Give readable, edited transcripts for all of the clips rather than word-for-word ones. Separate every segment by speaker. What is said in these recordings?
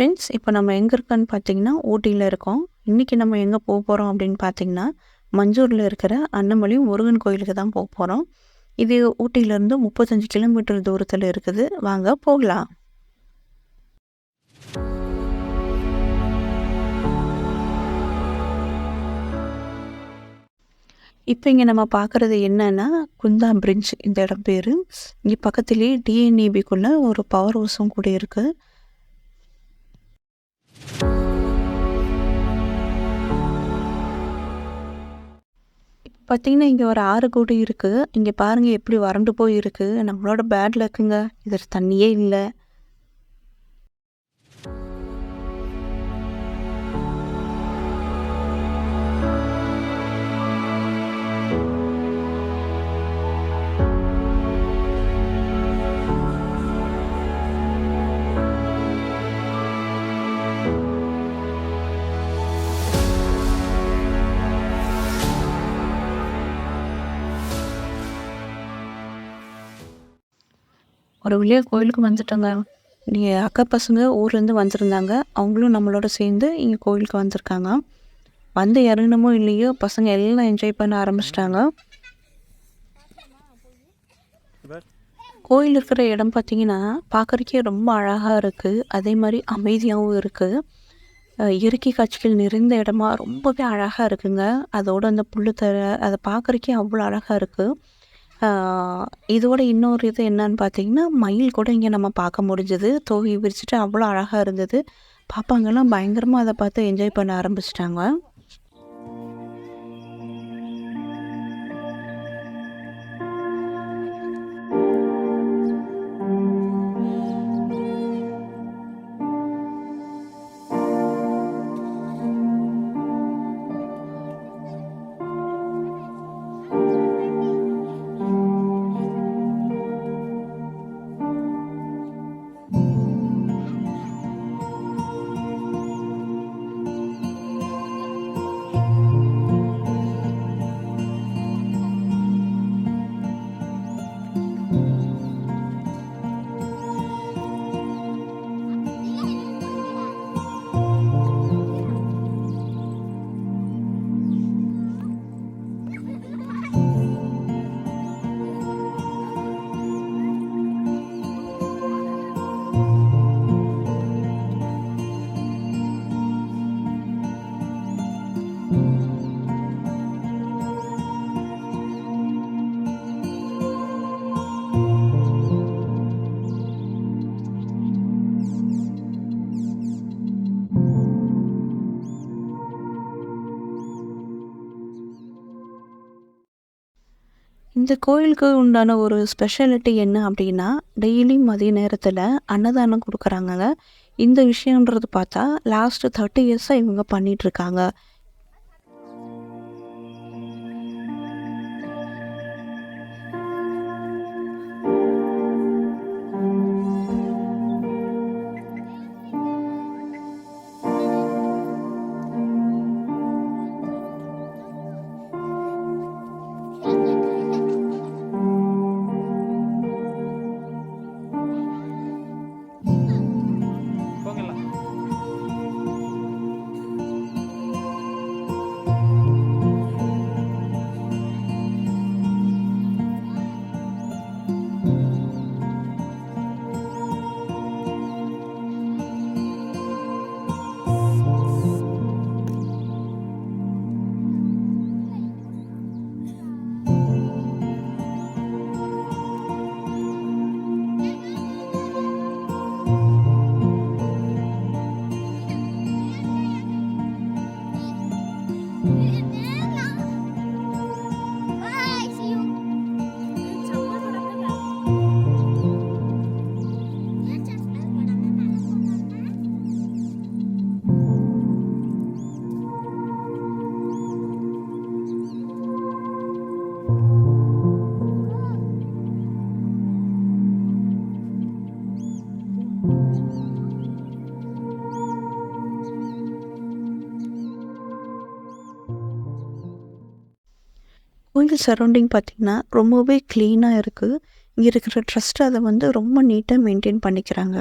Speaker 1: Friends, இப்போ நம்ம எங்கே இருக்கோன்னு பார்த்தீங்கன்னா, ஊட்டியில் இருக்கோம். இன்றைக்கி நம்ம எங்கே போகிறோம் அப்படின்னு பார்த்தீங்கன்னா, மஞ்சூரில் இருக்கிற அன்னமலை முருகன் கோயிலுக்கு தான் போகிறோம். இது ஊட்டியிலேருந்து 35 கிலோமீட்டர் தூரத்தில் இருக்குது. வாங்க போகலாம். இப்போ இங்கே நம்ம பார்க்குறது என்னன்னா, குந்தா பிரிட்ஜ் இந்த இடம் பேர். இங்கே பக்கத்துலேயே டிஎன்இபிக்குள்ளே ஒரு பவர் ஹவுஸும் கூட இருக்குது. பார்த்தீங்கன்னா, இங்கே ஒரு ஆறு கூட இருக்குது. இங்கே பாருங்கள் எப்படி வறண்டு போய் இருக்குது. நம்மளோட பேட் லக்குங்க. இதில் தண்ணியே இல்லை. ஒரு வழியாக கோயிலுக்கு வந்துட்டோங்க. இங்கே அக்கா பசங்க ஊர்லேருந்து வந்திருந்தாங்க. அவங்களும் நம்மளோட சேர்ந்து இங்கே கோயிலுக்கு வந்திருக்காங்க. வந்து இறங்கணுமோ இல்லையோ பசங்க எல்லாம் என்ஜாய் பண்ண ஆரம்பிச்சிட்டாங்க. கோயில் இருக்கிற இடம் பார்த்திங்கன்னா பார்க்குறக்கே ரொம்ப அழகாக இருக்குது. அதே மாதிரி அமைதியாகவும் இருக்குது. இயற்கை காட்சிகள் நிறைந்த இடமா ரொம்பவே அழகாக இருக்குங்க. அதோட அந்த புல்லுத்தரை அதை பார்க்குறக்கே அவ்வளோ அழகாக இருக்குது. இதோட இன்னொரு இது என்னன்னு பார்த்தீங்கன்னா, மயில் கூட இங்கே நம்ம பார்க்க முடிஞ்சது. தோகை விரிச்சிட்டு அவ்வளோ அழகாக இருந்தது. பாப்பாங்கெல்லாம் பயங்கரமாக அதை பார்த்து என்ஜாய் பண்ண ஆரம்பிச்சிட்டாங்க. இந்த கோயிலுக்கு உண்டான ஒரு ஸ்பெஷாலிட்டி என்ன அப்படின்னா, டெய்லி மதிய நேரத்தில் அன்னதானம் கொடுக்குறாங்கங்க. இந்த விஷயன்றது பார்த்தா லாஸ்ட் 30 இயர்ஸாக இவங்க பண்ணிகிட்ருக்காங்க. கோயில் சரௌண்டிங் பார்த்திங்கன்னா ரொம்பவே க்ளீனாக இருக்குது. இங்கே இருக்கிற ட்ரஸ்ட் அதை வந்து ரொம்ப நீட்டாக மெயின்டைன் பண்ணிக்கிறாங்க.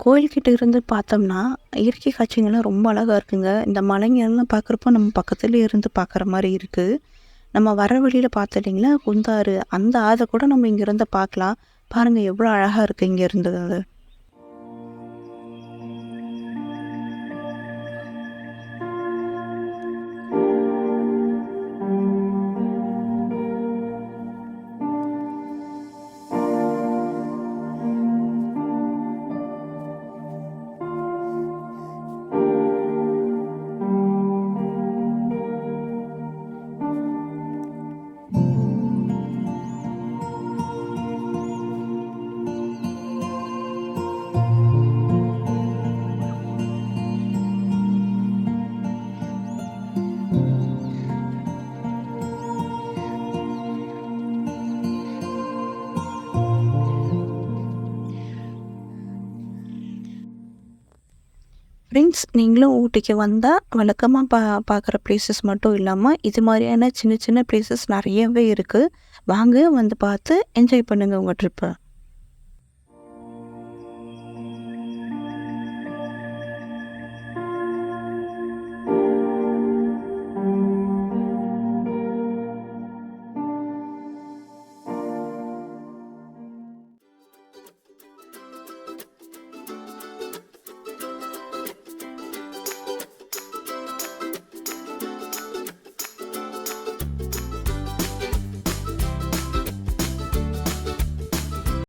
Speaker 1: கோயில்கிட்ட இருந்து பார்த்தோம்னா, இயற்கை காட்சிகள்லாம் ரொம்ப அழகா இருக்குங்க. இந்த மலைங்கள்லாம் பார்க்குறப்போ நம்ம பக்கத்துலயே இருந்து பார்க்குற மாரி இருக்கு. நம்ம வர வழியில பார்த்தோம் இல்லைங்களா, குந்தாறு அந்த ஆத்த கூட நம்ம இங்கேருந்து பார்க்கலாம். பாருங்க எவ்வளோ அழகா இருக்கு இங்க இருந்து அது. ஃப்ரெண்ட்ஸ், நீங்களும் ஊட்டிக்கு வந்தா வழக்கமா பார்க்குற பிளேஸஸ் மட்டும் இல்லாம, இது மாரியான சின்ன சின்ன பிளேஸஸ் நெறையவே இருக்கு. வாங்க வந்து பார்த்து என்ஜாய் பண்ணுங்க உங்க ட்ரிப்ப.